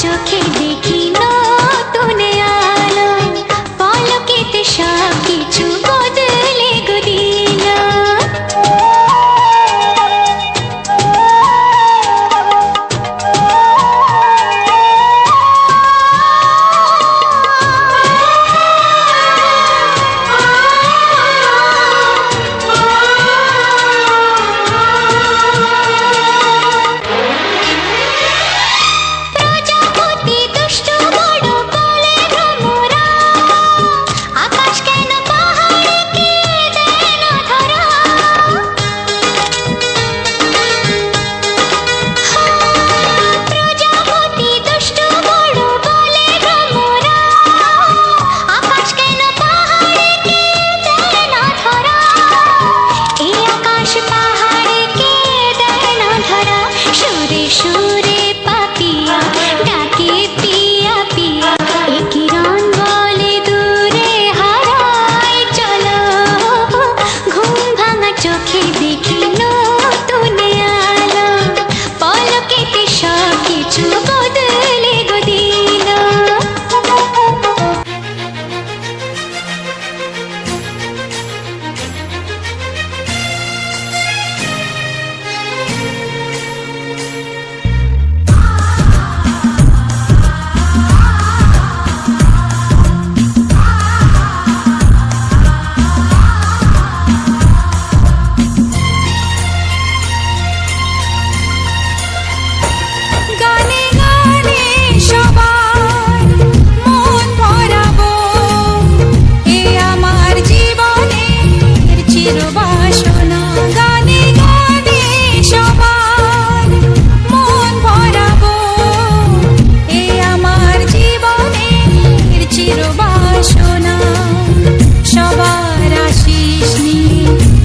চোখে দেখি নতুন আলো, পলকেতে সব কিছু বদলে গো দিল। প্রজাপতি দুষ্ট বড় বলে ভ্রমরা, আকাশ কেন পাহাড়কে দেয় না ধরা। প্রজাপতি দুষ্ট বড় বলে ভ্রমরা, আকাশ কেন পাহাড়কে দেয় না ধরা। এই আকাশ পাহাড়কে দেয় না ধরা। সুরে সুরে পাপিয়া ডাকে পিয়া পিয়া, এ কিরণ বলে দূরে হারায় চলো। ঘুম ভাঙা চোখে দেখি নতুন আলো, পলকেতে সব কিছু বদলে গো দিল। গানে গানে সবার মন ভরাবো, এ আমার জীবনের চিরবাসনা। গানে গানে সবার মন ভরাবো, এ আমার জীবনের চিরবাসনা। সবার আশিস নিয়ে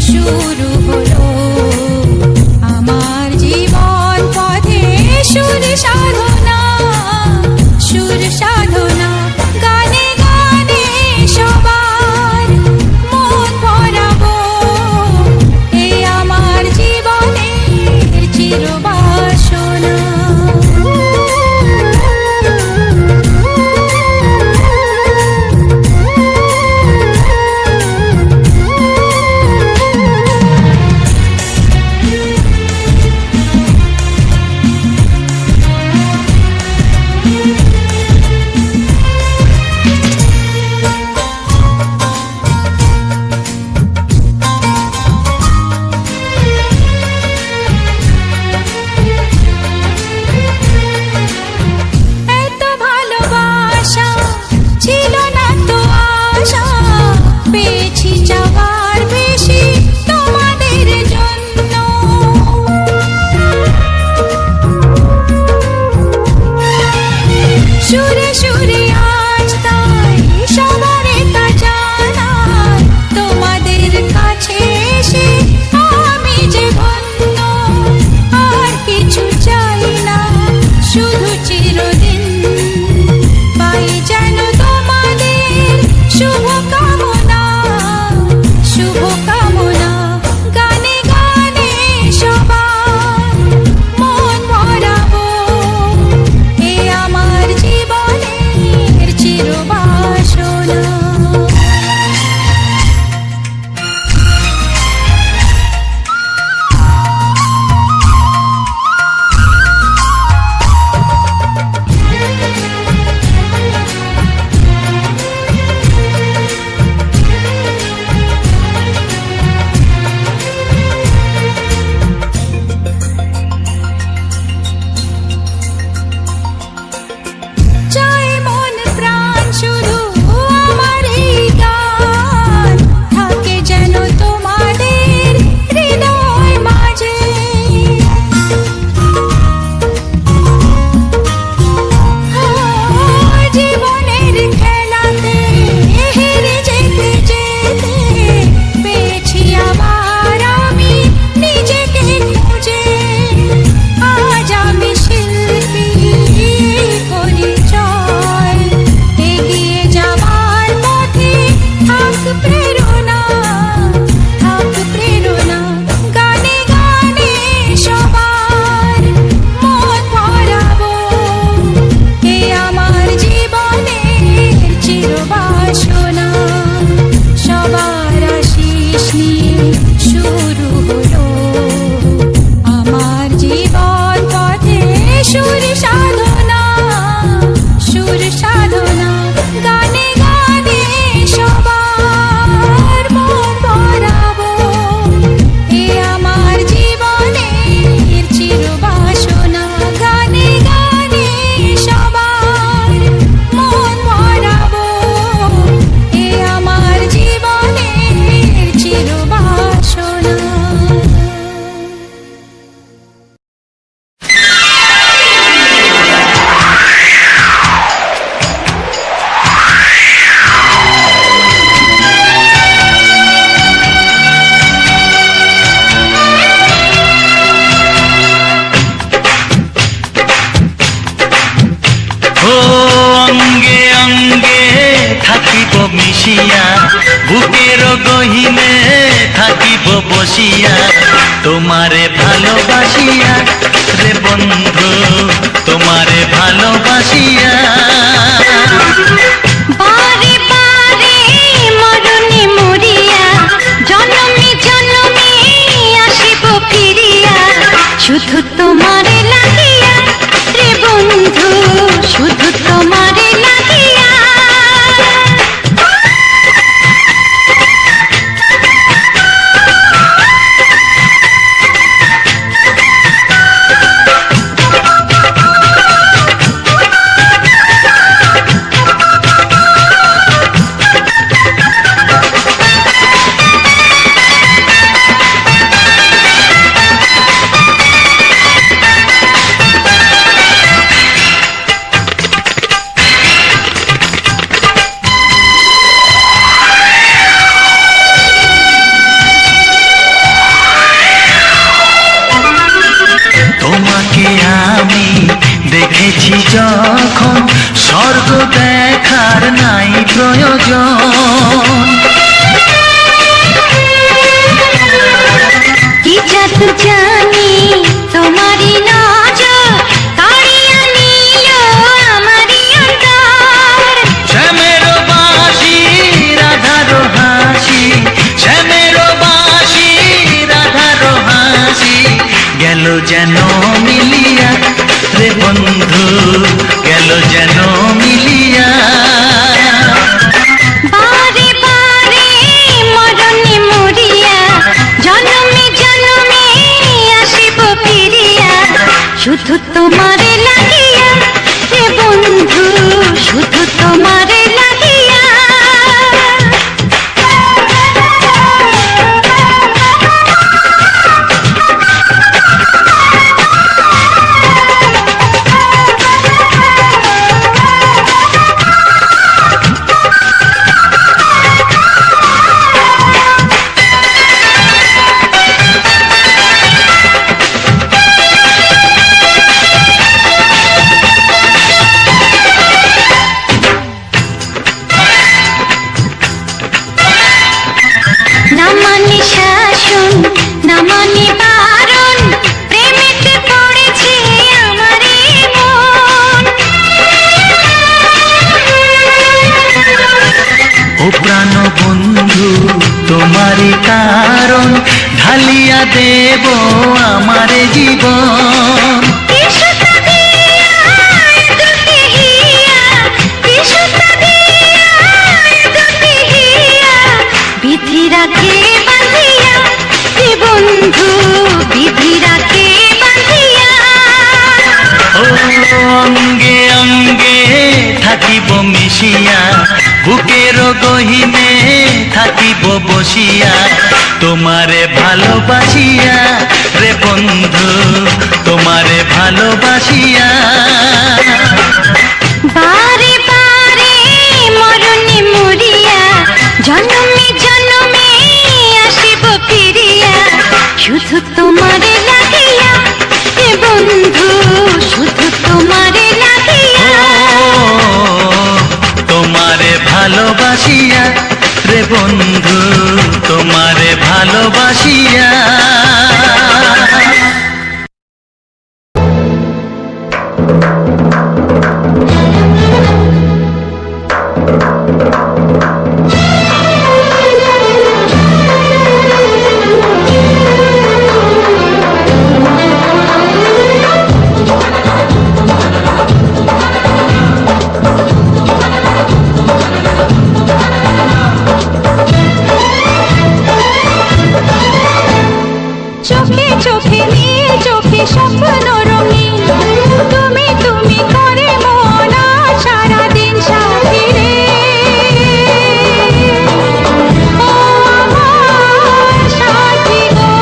শুরু হলো আমার জীবন পথে সুর সাধনা, সুর সাধনা। গানে গানে সবার মন ভরাবো, এ আমার জীবনের চিরবাসনা। এত ভালোবাসা ছিল না তো আশা, পেয়েছি যাওয়ার বেশি তোমাদের জন্য। সুরে সুরে আজ তাই সবারে তা জানাই, তোমাদের কাছে এসে আমি যে ধন্য। আর কিছু চাই না, শুধু চিরদিন পাই যেন তোমাদের শুভ কামনা, শুভ কামনা। গানে গানে সবার মন ভরাবো, এ আমার জীবনের ও অঙ্গে অঙ্গে থাকিব মিশিয়া, বুকের গহিনে থাকিব বসিয়া, তোমারে ভালোবাসিয়া রে বন্ধু, তোমারে ভালোবাসিয়া। বারে বারে মরণে মরিয়া, জনমে জনমে আসিব ফিরিয়া, শুধু তোমারে লাগিয়া রে বন্ধু, শুধু তোমারে লাগিয়া। তোমাকে আমি দেখেছি যখন, স্বর্গ দেখার নাই প্রয়োজন। কি জাদু জানি তোমারই নজর, কাড়িয়া নিল আমারই অন্তর। শ্যামের বাঁশি রাধার হাসি, শ্যামের বাঁশি রাধার হাসি, গেল যেন মিলিয়া রে বন্ধু, গেল যেন মিলিয়া। বারে বারে মরণে মরিয়া, জনমে জনমে আসিব ফিরিয়া, শুধু তোমারে লাগিয়া রে বন্ধু, শুধু তোমারে লাগিয়া। না মানে শাসন, না মানে বারণ, প্রেমেতে পড়েছে আমারে মন। ও প্রাণ বন্ধু তোমারই কারণ, ঢালিয়া দেব আমারে জীবন। কৃষ্ণতা দিয়া দুটি হিয়া, কৃষ্ণতা দিয়া দুটি হিয়া, বিধি রাখে বাঁধিয়া রে বন্ধু, বিধি রাখে বাঁধিয়া। ও অঙ্গে অঙ্গে থাকিব মিশিয়া, বুকের গহিনে থাকিব বসিয়া, তোমারে ভালোবাসিয়া রে বন্ধু, তোমারে ভালোবাসিয়া। বারে বারে মরণে মরিয়া, জনমে জনমে আসিব ফিরিয়া, শুধু তোমারে লাগিয়া রে বন্ধু, শুধু তোমারে লাগিয়া। তোমারে ভালোবাসিয়া রে বন্ধু, তোমারে ভালোবাসিয়া। চোখে চোখে নীল, চোখে স্বপ্ন রঙিন, তুমি তুমি করে মন সারাদিন সাথী রে। ও আমার সাথী গো।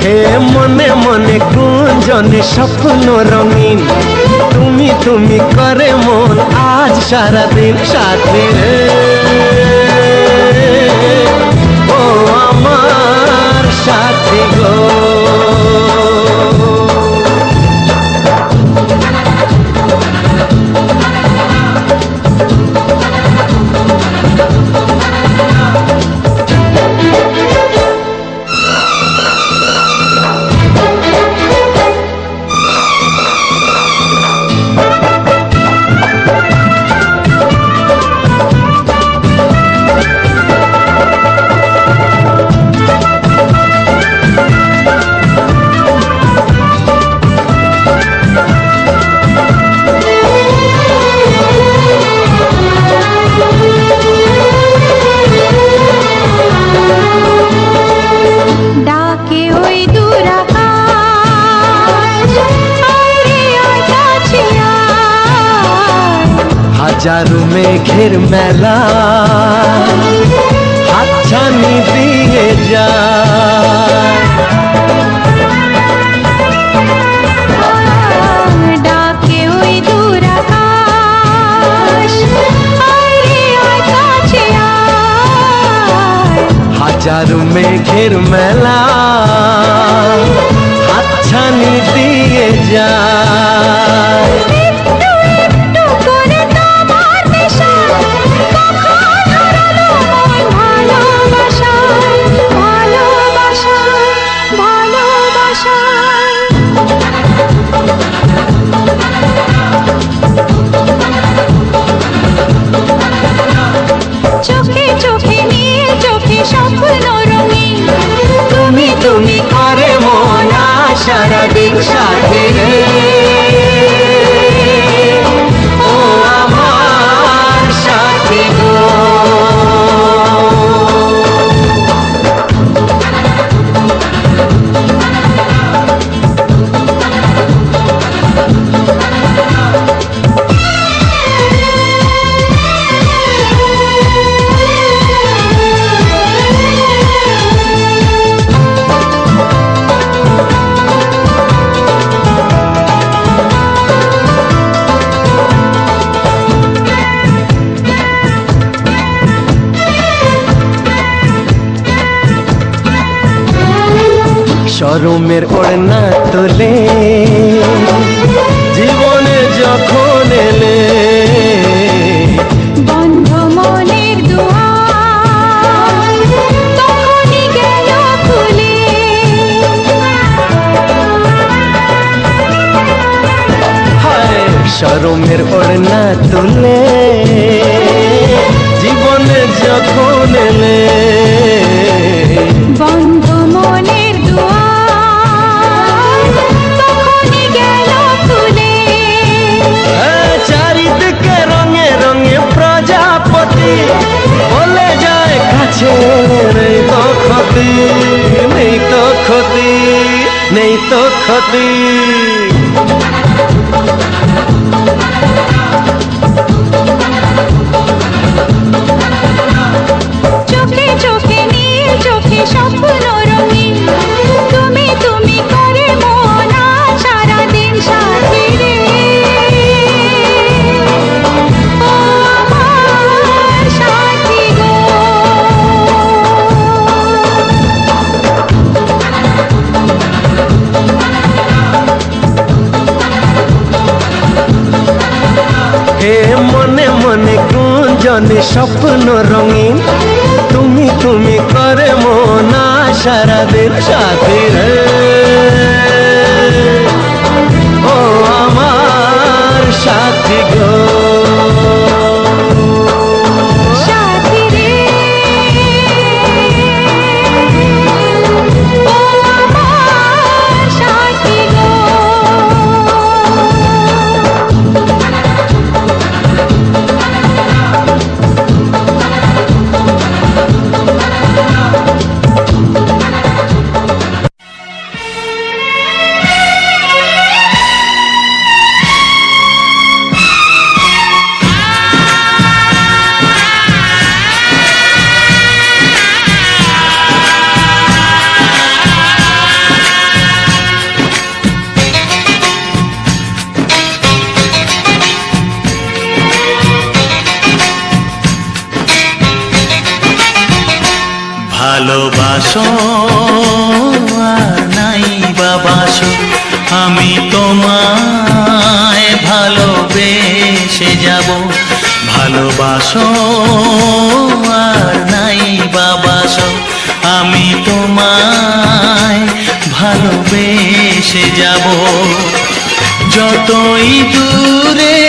হে মনে মনে গুঞ্জনে স্বপ্ন রঙিন, তুমি তুমি করে মন আজ সারাদিন সাথে রে। হাজারো মেঘের মেলা হাতছানি দিয়ে যায়। ডাকে ওই দূর আকাশ, আয় রে আয় কাছে আয়। হাজারো মেঘের মেলা হাতছানি দিয়ে যায়। একটু একটু করে তোমার নেশা, কখন হারালো মন ভালোবাসায়, ভালোবাসায়, ভালোবাসায়। চোখে চোখে নীল, চোখে স্বপ্ন রঙিন। তুমি তুমি করে মন সারাদিন সাথে রে। ও আমার সাথী গো। শরমের ওড়না তোলে জীবনে যখন এলে। বন্ধ মনের দুয়ার তখনই গেল খুলে। হায় শরমের ওড়না তোলে জীবনে যখন এলে। বন্ধ মনের দুয়ার তখনই গেল খুলে। চারিদিকে রঙে রঙে প্রজাপতি বলে যায় কাছে। নেই তো ক্ষতি, নেই তো ক্ষতি, নেই তো ক্ষতি। চোখে চোখে নীল, চোখে স্বপ্ন রঙিন। তুমি তুমি করে মন সারাদিন সাথী রে। ও আমার সাথী গো। হে মনে মনে গুঞ্জনে স্বপ্ন রঙিন। তুমি তুমি করে মন সারাদিন সাথী রে। ও আমার সাথী গো। সাথী রে। ও আমার সাথী গো। ভালোবাসো আর নাই বাবাসো, আমি তোমায় ভালোবেসে যাব। ভালোবাসো আর নাই বাবাসো, আমি তোমায় ভালোবেসে যাব। যতই দূরে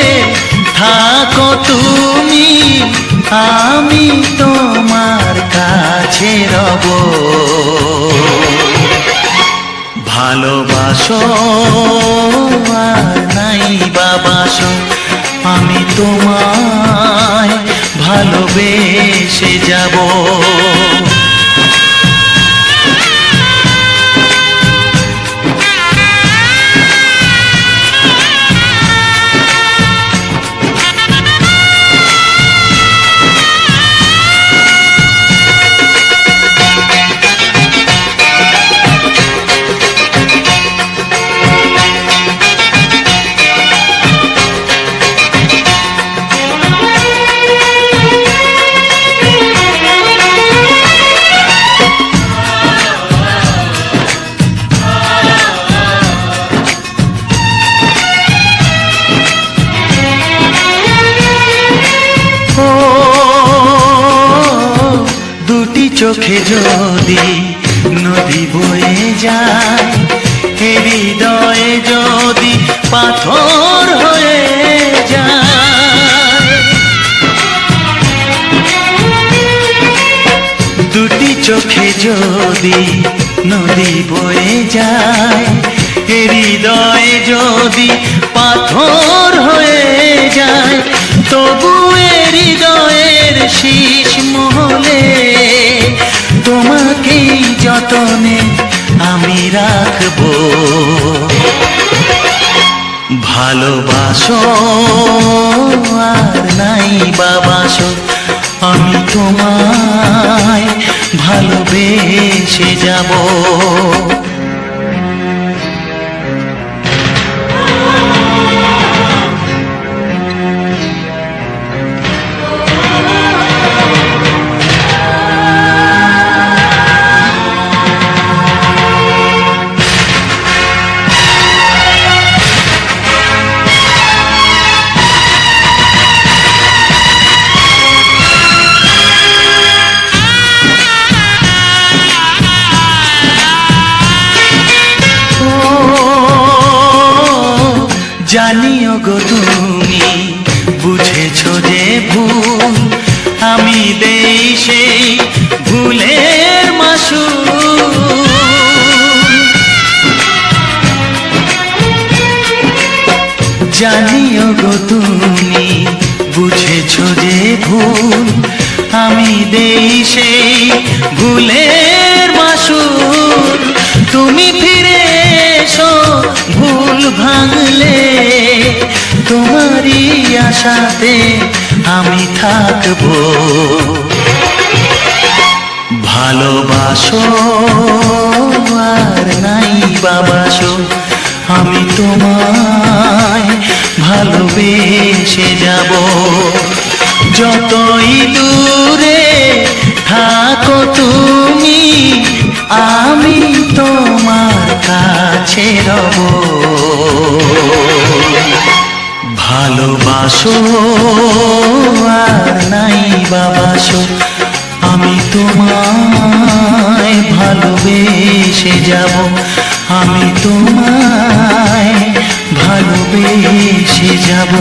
থাকো তুমি, আমি তোমার কাছে রব। ভালোবাসো আর নাই বাবাসো, আমি তোমায় ভালোবেসে যাব। চোখে যদি নদী বয়ে যায়, এ হৃদয়ে যদি পাথর হয়ে যায়, দুটি চোখে যদি নদী বয়ে যায়, এ হৃদয়ে যদি পাথর হয়ে যায়, তবু এ হৃদয়ের শীষ মহলে তোমাকেই যতনে আমি রাখবো। ভালোবাসো আর নাই বাবাসো, আমি তোমায় ভালোবেসে যাব। জানিও গো তুমি বুঝেছো যে ভুল, আমি দেই সেই ভুলের মাসুল। জানিও গো তুমি বুঝেছো যে ভুল, আমি দেই সেই ভুলের মাসুল। তুমি ফিরে এসো ভুল ভাঙলে, তোমারই আশাতে আমি থাকবো। ভালোবাসো আর নাই বাবাসো, আমি তোমায় ভালোবেসে যাব। যতই দূরে থাকো তুমি, আমি তোমার কাছে রব। ভালোবাসো আর নাই বাবাসো, আমি তোমায় ভালোবেসে যাব। আমি তোমায় ভালোবেসে যাব।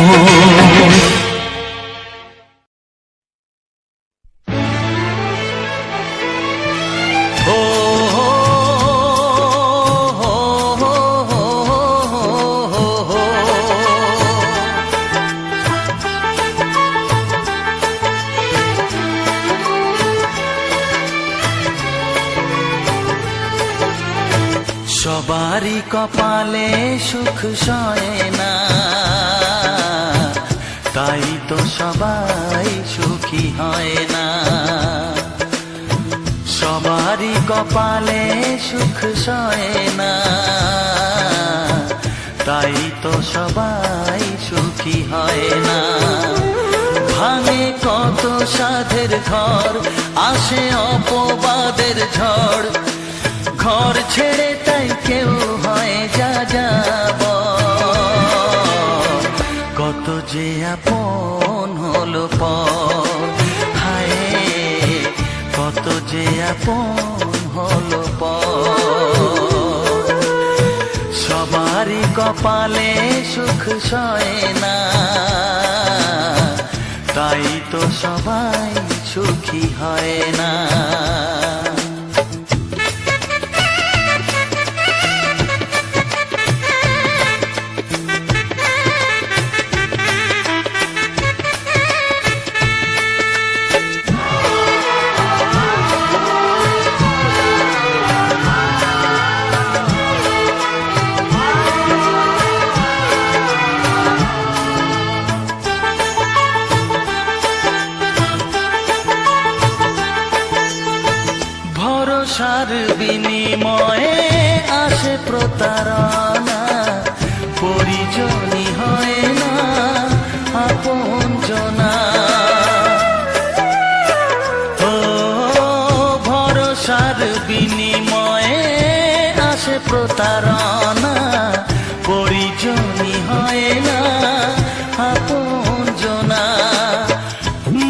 সবারই কপালে সুখ সয় না, তাই তো সবাই সুখী হয় না। সবারই কপালে সুখ সয় না, তাই তো সবাই সুখী হয় না। ভাঙে কত সাধের ঘর, আসে অপবাদের ঝড়, ঘর ছেড়ে তাই কেউ হয় যা যাব। কত যে আপন হলো পর, হায় কত যে আপন হলো পর। সবারই কপালে সুখ সয় না, তাই তো সবাই সুখী হয় না। ভরসার বিনিময়ে আসে প্রতারণা, পরিজনই হয় না আপনজনা। ও ভরসার বিনিময়ে আসে প্রতারণা, পরিজনই হয় না আপনজনা।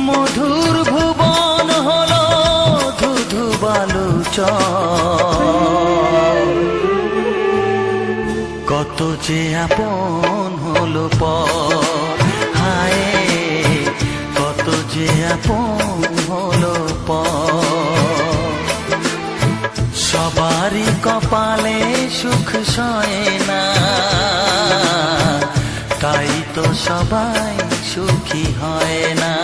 মধুর ভুবন হলো ধুধু অচল। কত যে আপন হলো পর, হায় কত যে আপন হলো পর। সবারই কপালে সুখ সয় না, তাই তো সবাই সুখী হয় না।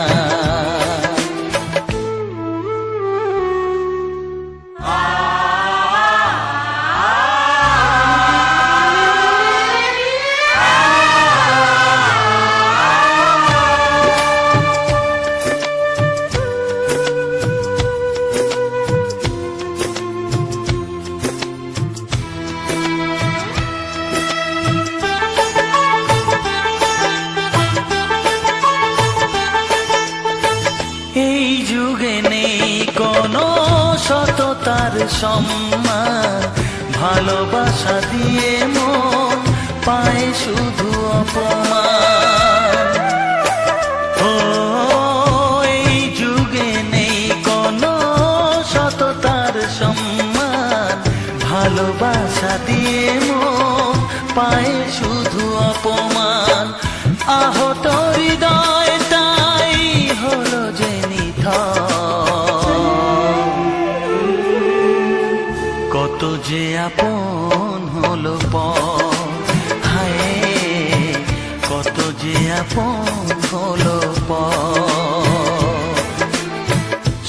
এই যুগে নেই কোনো সততার সম্মান, ভালোবাসা দিয়ে মন পায় শুধু অপমান। ও এই যুগে নেই কোনো সততার সম্মান, ভালোবাসা দিয়ে মন পায় শুধু অপমান। আহত হৃদয়টাই হলো যে কত যে আপন হলো পর, হায় কত যে আপন হলো পর।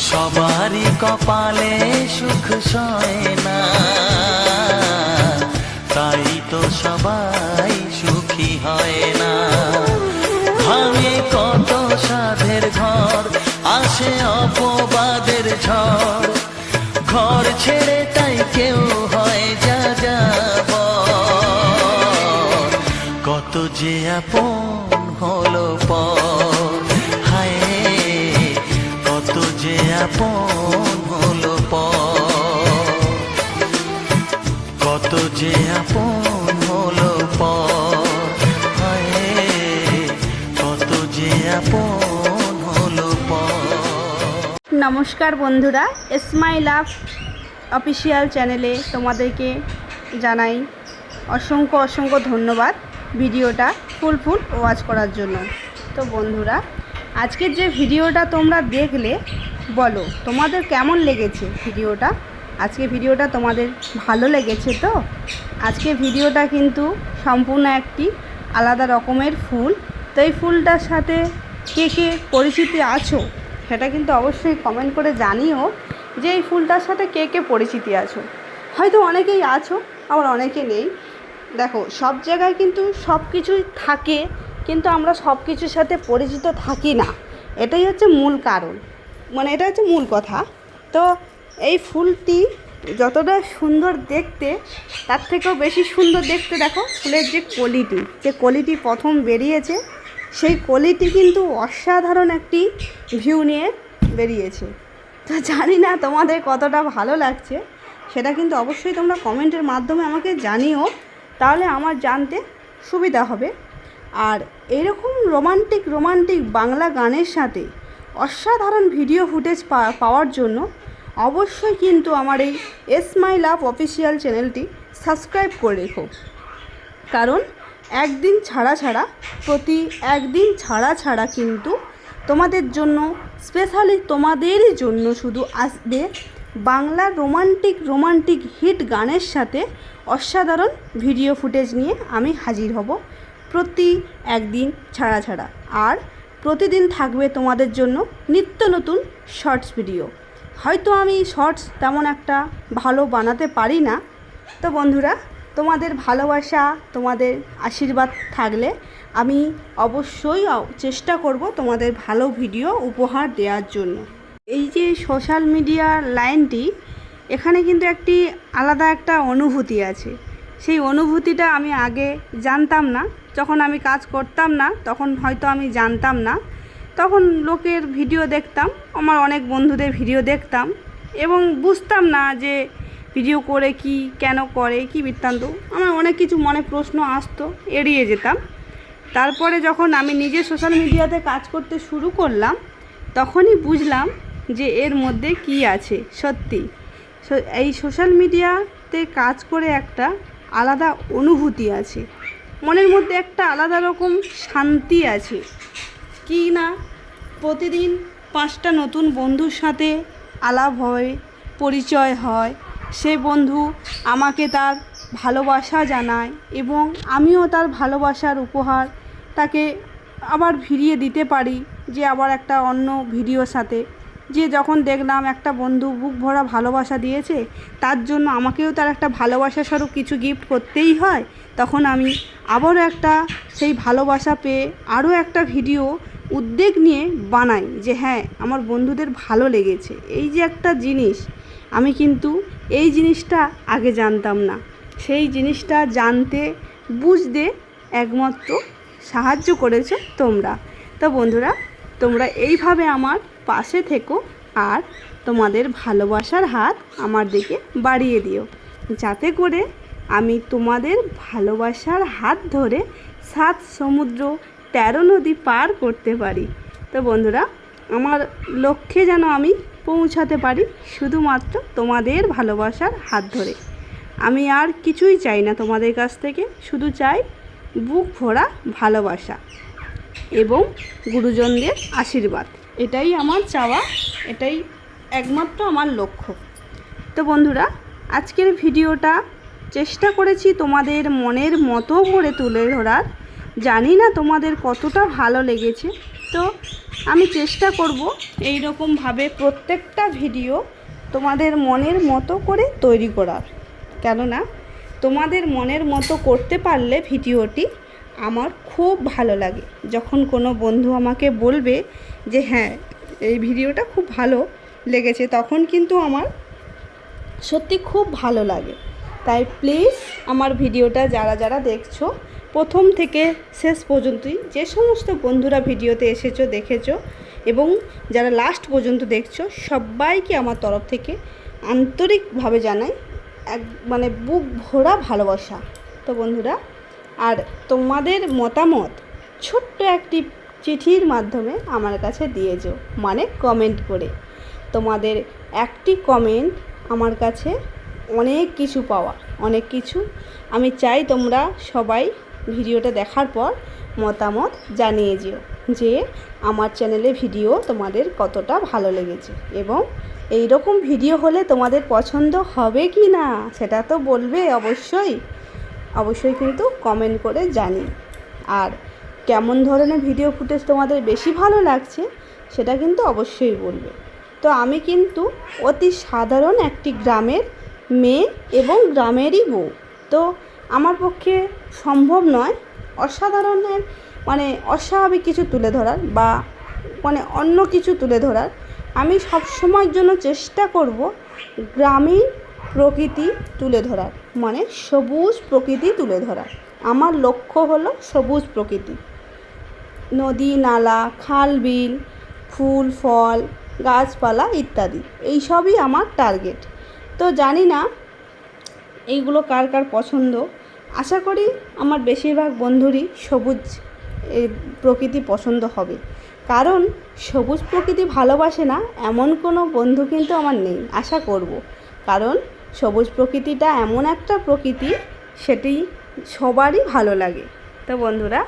সবারই কপালে সুখ সয় না, তাই তো সবাই সুখী হয় না। ভাঙে কত সাধের ঘর, আসে অপবাদের ঝড়, ঘর ছেড়ে তাই কেউ হয় যা যাবার। কত যে আপন হলো পর, হায় কত যে আপন হলো পর। কত যে আপন হলো পর, হায় কত যে আপন হলো পর। নমস্কার বন্ধুরা, স্মাইল লাভ অফিসিয়াল চ্যানেলে তোমাদেরকে জানাই অসংখ্য অসংখ্য ধন্যবাদ ভিডিওটা ফুল ওয়াচ করার জন্য। তো বন্ধুরা, আজকের যে ভিডিওটা তোমরা দেখলে, বলো তোমাদের কেমন লেগেছে ভিডিওটা? আজকে ভিডিওটা তোমাদের ভালো লেগেছে তো? আজকে ভিডিওটা কিন্তু সম্পূর্ণ একটি আলাদা রকমের ফুল। তো এই ফুলটার সাথে কে কে পরিচিতি আছো সেটা কিন্তু অবশ্যই কমেন্ট করে জানিও যে এই ফুলটার সাথে কে কে পরিচিতি আছো। হয়তো অনেকেই আছো, আবার অনেকে নেই। দেখো, সব জায়গায় কিন্তু সব কিছুই থাকে, কিন্তু আমরা সব কিছুর সাথে পরিচিত থাকি না। এটাই হচ্ছে মূল কারণ, মানে এটা হচ্ছে মূল কথা। তো এই ফুলটি যতটা সুন্দর দেখতে, তার থেকেও বেশি সুন্দর দেখতে দেখো ফুলের যে কোয়ালিটি প্রথম বেরিয়েছে, সেই কোয়ালিটি কিন্তু অসাধারণ একটি ভিউ নিয়ে বেরিয়েছে। তো জানি না তোমাদের কতটা ভালো লাগছে, সেটা কিন্তু অবশ্যই তোমরা কমেন্টের মাধ্যমে আমাকে জানিও, তাহলে আমার জানতে সুবিধা হবে। আর এরকম রোমান্টিক বাংলা গানের সাথে অসাধারণ ভিডিও ফুটেজ পাওয়ার জন্য অবশ্যই কিন্তু আমার এই স্মাইল লাভ অফিসিয়াল চ্যানেলটি সাবস্ক্রাইব করে রেখো। কারণ একদিন ছাড়া কিন্তু তোমাদের জন্য, স্পেশালি তোমাদেরই জন্য শুধু আসবে বাংলা রোমান্টিক হিট গানের সাথে অসাধারণ ভিডিও ফুটেজ নিয়ে আমি হাজির হব প্রতি একদিন ছাড়া। আর প্রতিদিন থাকবে তোমাদের জন্য নিত্য নতুন শর্টস ভিডিও। হয়তো আমি শর্টস তেমন একটা ভালো বানাতে পারি না, তো বন্ধুরা তোমাদের ভালোবাসা, তোমাদের আশীর্বাদ থাকলে আমি অবশ্যই চেষ্টা করব তোমাদের ভালো ভিডিও উপহার দেওয়ার জন্য। এই যে সোশ্যাল মিডিয়া লাইনটি, এখানে কিন্তু একটি আলাদা একটা অনুভূতি আছে। সেই অনুভূতিটা আমি আগে জানতাম না, যখন আমি কাজ করতাম না তখন হয়তো আমি জানতাম না। তখন লোকের ভিডিও দেখতাম, আমার অনেক বন্ধুদের ভিডিও দেখতাম এবং বুঝতাম না যে ভিডিও করে কি, কেন করে, কি বৃত্তান্ত। আমার অনেক কিছু মনে প্রশ্ন আসতো, এড়িয়ে যেতাম। তারপরে যখন আমি নিজে সোশ্যাল মিডিয়াতে কাজ করতে শুরু করলাম, তখনই বুঝলাম যে এর মধ্যে কি আছে। সত্যি এই সোশ্যাল মিডিয়াতে কাজ করে একটা আলাদা অনুভূতি আছে, মনের মধ্যে একটা আলাদা রকম শান্তি আছে কি না। প্রতিদিন 5টা নতুন বন্ধুর সাথে আলাপ হয়, পরিচয় হয়, সে বন্ধু আমাকে তার ভালোবাসা জানায় এবং আমিও তার ভালোবাসার উপহার তাকে আবার ফিরিয়ে দিতে পারি, যে আবার একটা অন্য ভিডিওর সাথে, যে যখন দেখলাম একটা বন্ধু বুক ভরা ভালোবাসা দিয়েছে, তার জন্য আমাকেও তার একটা ভালোবাসা স্বরূপ কিছু গিফট করতেই হয়, তখন আমি আবারও একটা সেই ভালোবাসা পেয়ে আরও একটা ভিডিও উদ্যোগ নিয়ে বানাই, যে হ্যাঁ আমার বন্ধুদের ভালো লেগেছে। এই যে একটা জিনিস, আমি কিন্তু এই জিনিসটা আগে জানতাম না, সেই জিনিসটা জানতে বুঝতে একমাত্র সাহায্য করেছো তোমরা। তো বন্ধুরা, তোমরা এইভাবে আমার পাশে থেকো আর তোমাদের ভালোবাসার হাত আমার দিকে বাড়িয়ে দিও, যাতে করে আমি তোমাদের ভালোবাসার হাত ধরে 7 সমুদ্র 13 নদী পার করতে পারি। তো বন্ধুরা, আমার লক্ষ্যে যেন আমি পৌঁছাতে পারি শুধুমাত্র তোমাদের ভালোবাসার হাত ধরে। আমি আর কিছুই চাই না তোমাদের কাছ থেকে, শুধু চাই বুক ভরা ভালোবাসা এবং গুরুজনদের আশীর্বাদ। এটাই আমার চাওয়া, এটাই একমাত্র আমার লক্ষ্য। তো বন্ধুরা, আজকের ভিডিওটা চেষ্টা করেছি তোমাদের মনের মতো করে তুলে ধরার। জানি না তোমাদের কতটা ভালো লেগেছে, তো আমি চেষ্টা করব এই রকমভাবে প্রত্যেকটা ভিডিও তোমাদের মনের মতো করে তৈরি করার, কেননা তোমাদের মনের মতো করতে পারলে ভিডিওটি আমার খুব ভালো লাগে। যখন কোনো বন্ধু আমাকে বলবে যে হ্যাঁ এই ভিডিওটা খুব ভালো লেগেছে, তখন কিন্তু আমার সত্যি খুব ভালো লাগে। তাই প্লিজ আমার ভিডিওটা যারা যারা দেখছো, প্রথম থেকে শেষ পর্যন্তই যে সমস্ত বন্ধুরা ভিডিওতে এসেছো দেখেছো এবং যারা লাস্ট পর্যন্ত দেখছো, সবাইকে আমার তরফ থেকে আন্তরিকভাবে জানাই মানে বুক ভরা ভালোবাসা। তো বন্ধুরা, আর তোমাদের মতামত ছোট্ট একটি চিঠির মাধ্যমে আমার কাছে দিয়েছো, মানে কমেন্ট করে। তোমাদের একটি কমেন্ট আমার কাছে অনেক কিছু পাওয়া, অনেক কিছু। আমি চাই তোমরা সবাই ভিডিওটা দেখার পর মতামত জানিয়ে যেও যে আমার চ্যানেলে ভিডিও তোমাদের কতটা ভালো লেগেছে এবং এই রকম ভিডিও হলে তোমাদের পছন্দ হবে কি না সেটা তো বলবে অবশ্যই, অবশ্যই কিন্তু কমেন্ট করে জানি। আর কেমন ধরনের ভিডিও ফুটেজ তোমাদের বেশি ভালো লাগছে সেটা কিন্তু অবশ্যই বলবে। তো আমি কিন্তু অতি সাধারণ একটি গ্রামের মেয়ে এবং গ্রামেরই বউ, তো আমার পক্ষে সম্ভব নয় অসাধারণের মানে অস্বাভাবিক কিছু তুলে ধরার বা মানে অন্য কিছু তুলে ধরার। আমি সবসময়ের জন্য চেষ্টা করব গ্রামীণ প্রকৃতি তুলে ধরার, মানে সবুজ প্রকৃতি তুলে ধরার। আমার লক্ষ্য হলো সবুজ প্রকৃতি, নদী নালা, খাল বিল, ফুল ফল, গাছপালা ইত্যাদি, এই সবই আমার টার্গেট। তো জানি না এইগুলো কার কার পছন্দ। আশা করি আমার বেশিরভাগ বন্ধুরই সবুজ প্রকৃতি পছন্দ হবে, কারণ সবুজ প্রকৃতি ভালোবাসে না এমন কোনো বন্ধু কিন্তু আমার নেই, আশা করব। কারণ সবুজ প্রকৃতিটা এমন একটা প্রকৃতি, সেটি সবারই ভালো লাগে। তো বন্ধুরা,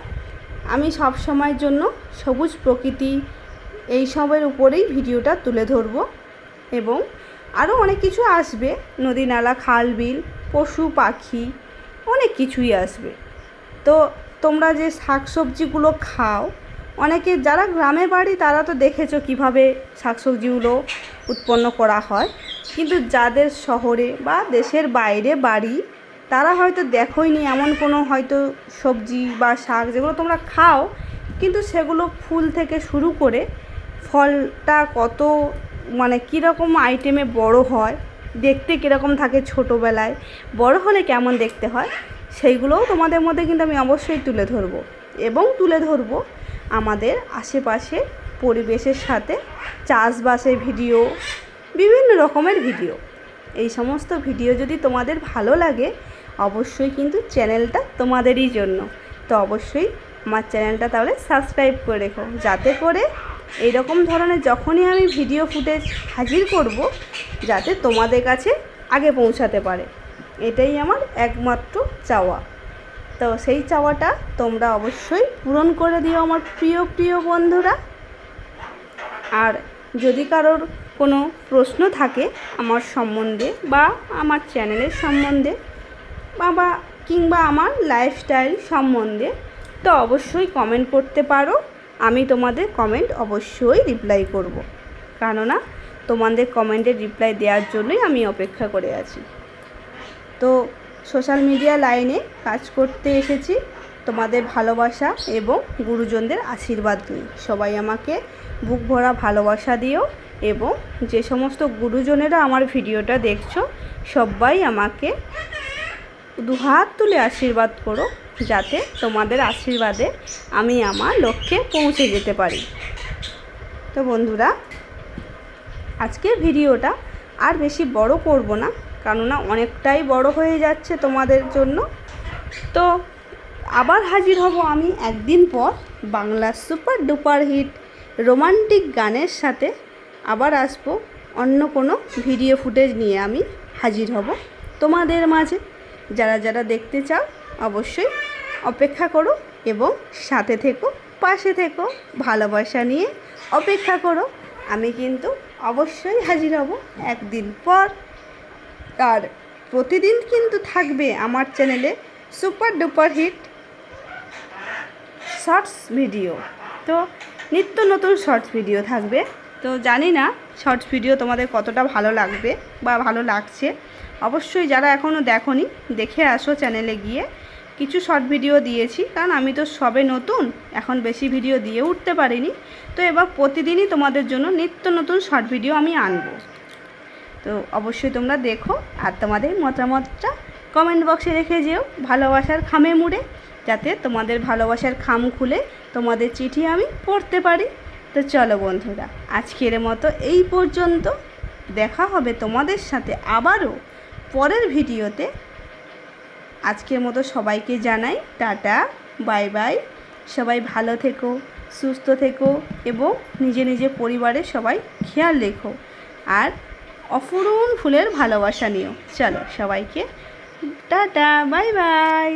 আমি সব সময়ের জন্য সবুজ প্রকৃতি এই সবের উপরেই ভিডিওটা তুলে ধরব এবং আরও অনেক কিছু আসবে, নদী নালা, খাল বিল, পশু পাখি, অনেক কিছুই আসবে। তো তোমরা যে শাকসবজিগুলো খাও, অনেকে যারা গ্রামে বাড়ি তারা তো দেখেছো কিভাবে শাকসবজিগুলো উৎপন্ন করা হয়, কিন্তু যাদের শহরে বা দেশের বাইরে বাড়ি তারা হয়তো দেখোইনি এমন কোনো হয়তো সবজি বা শাক যেগুলো তোমরা খাও, কিন্তু সেগুলো ফুল থেকে শুরু করে ফলটা কত মানে কীরকম আইটেমে বড় হয়, দেখতে কীরকম থাকে ছোটোবেলায়, বড় হলে কেমন দেখতে হয়, সেইগুলোও তোমাদের মধ্যে কিন্তু আমি অবশ্যই তুলে ধরবো এবং তুলে ধরবো আমাদের আশেপাশে পরিবেশের সাথে চাষবাসের ভিডিও, বিভিন্ন রকমের ভিডিও। এই সমস্ত ভিডিও যদি তোমাদের ভালো লাগে, অবশ্যই কিন্তু চ্যানেলটা তোমাদেরই জন্য। তো অবশ্যই আমার চ্যানেলটা তাহলে সাবস্ক্রাইব করে রেখো, যাতে করে এইরকম ধরনের যখনই আমি ভিডিও ফুটেজ হাজির করব, যাতে তোমাদের কাছে আগে পৌঁছাতে পারে, এটাই আমার একমাত্র চাওয়া। তো সেই চাওয়াটা তোমরা অবশ্যই পূরণ করে দিও আমার প্রিয় প্রিয় বন্ধুরা। আর যদি কারোর কোনো প্রশ্ন থাকে আমার সম্বন্ধে বা আমার চ্যানেলের সম্বন্ধে বা কিংবা আমার লাইফস্টাইল সম্বন্ধে, তো অবশ্যই কমেন্ট করতে পারো। আমি তোমাদের কমেন্ট অবশ্যই রিপ্লাই করব, কেননা তোমাদের কমেন্টের রিপ্লাই দেওয়ার জন্যই আমি অপেক্ষা করে আছি। তো সোশ্যাল মিডিয়া লাইনে কাজ করতে এসেছি তোমাদের ভালোবাসা এবং গুরুজনদের আশীর্বাদ নিয়ে। সবাই আমাকে বুক ভরা ভালোবাসা দিও এবং যে সমস্ত গুরুজনেরা আমার ভিডিওটা দেখছো সবাই আমাকে দুহাত তুলে আশীর্বাদ করো, যাতে তোমাদের আশীর্বাদে আমি আমার লক্ষ্যে পৌঁছে যেতে পারি। তো বন্ধুরা, আজকের ভিডিওটা আর বেশি বড় করব না, কেননা অনেকটাই বড় হয়ে যাচ্ছে তোমাদের জন্য। তো আবার হাজির হব আমি একদিন পর Bangla super duper hit romantic গানের সাথে। আবার আসবো অন্য কোনো ভিডিও ফুটেজ নিয়ে আমি হাজির হব তোমাদের মাঝে। যারা যারা দেখতে চাও অবশ্যই অপেক্ষা করো এবং সাথে থেকো, পাশে থেকো, ভালোবাসা নিয়ে অপেক্ষা করো। আমি কিন্তু অবশ্যই হাজির হব একদিন পর। আর প্রতিদিন কিন্তু থাকবে আমার চ্যানেলে super duper hit shorts video. তো নিত্য নতুন শর্টস ভিডিও থাকবে। তো জানি না শর্টস ভিডিও তোমাদের কতটা ভালো লাগবে বা ভালো লাগছে। অবশ্যই যারা এখনও দেখোনি দেখে আসো চ্যানেলে গিয়ে। কিছু শর্ট ভিডিও দিয়েছি, কারণ আমি তো সবে নতুন, এখন বেশি ভিডিও দিয়ে উঠতে পারিনি। তো এবার প্রতিদিনই তোমাদের জন্য নিত্য নতুন শর্ট ভিডিও আমি আনবো। তো অবশ্যই তোমরা দেখো আর তোমাদের মতামতটা কমেন্ট বক্সে রেখে যেও ভালোবাসার খামে মুড়ে, যাতে তোমাদের ভালোবাসার খাম খুলে তোমাদের চিঠি আমি পড়তে পারি। তো চলো বন্ধুরা, আজকের মতো এই পর্যন্ত। দেখা হবে তোমাদের সাথে আবারও পরের ভিডিওতে। আজকের মতো সবাইকে জানাই টাটা, বাই বাই। সবাই ভালো থেকো, সুস্থ থেকো এবং নিজে নিজে পরিবারের সবাই খেয়াল রেখো। আর অফুরন ফুলের ভালোবাসা নিও। চলো সবাইকে টাটা, বাই বাই।